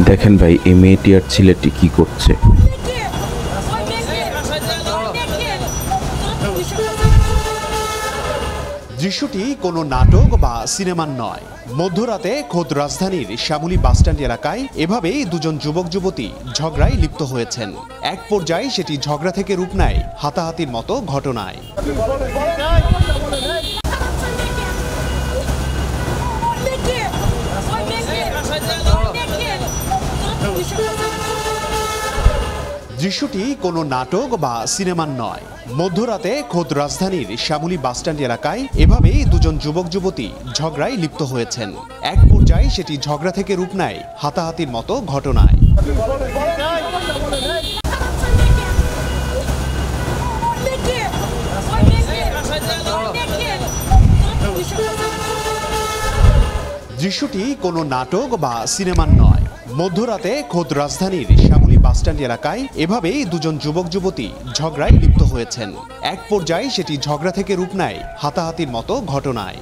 দেখেন ভাই, এই মেয়েটি আর ছেলেটি কি করছে। দৃশ্যটি কোনো নাটক বা সিনেমার নয়। মধ্যরাতে খোদ রাজধানীর শ্যামলী বাসস্ট্যান্ড এলাকায় এভাবেই দুজন যুবক যুবতী ঝগড়ায় লিপ্ত হয়েছেন। এক পর্যায়ে সেটি ঝগড়া থেকে রূপ নেয় হাতাহাতির মতো ঘটনায়। দৃশ্যটি কোনো নাটক বা সিনেমার নয়। মধ্যরাতে খোদ রাজধানীর শ্যামলী বাসস্ট্যান্ড এলাকায় এভাবেই দুজন যুবক যুবতী ঝগড়ায় লিপ্ত হয়েছেন। এক পর্যায়ে সেটি ঝগড়া থেকে রূপ নেয় হাতাহাতির মতো ঘটনায়। দৃশ্যটি কোনো নাটক বা সিনেমার নয়। মধ্যরাতে খোদ রাজধানীর শ্যামলী বাসস্ট্যান্ড এলাকায় এভাবেই দুজন যুবক যুবতী ঝগড়ায় লিপ্ত হয়েছেন। এক পর্যায়ে সেটি ঝগড়া থেকে রূপ নেয় হাতাহাতির মতো ঘটনায়।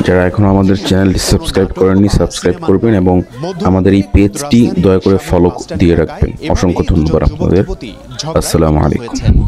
যারা এখন আমাদের চ্যানেলটি সাবস্ক্রাইব করেননি, সাবস্ক্রাইব করবেন এবং আমাদের এই পেজটি দয়া করে ফলো দিয়ে রাখবেন। অসংখ্য ধন্যবাদ আপনাদের। আসসালামু আলাইকুম।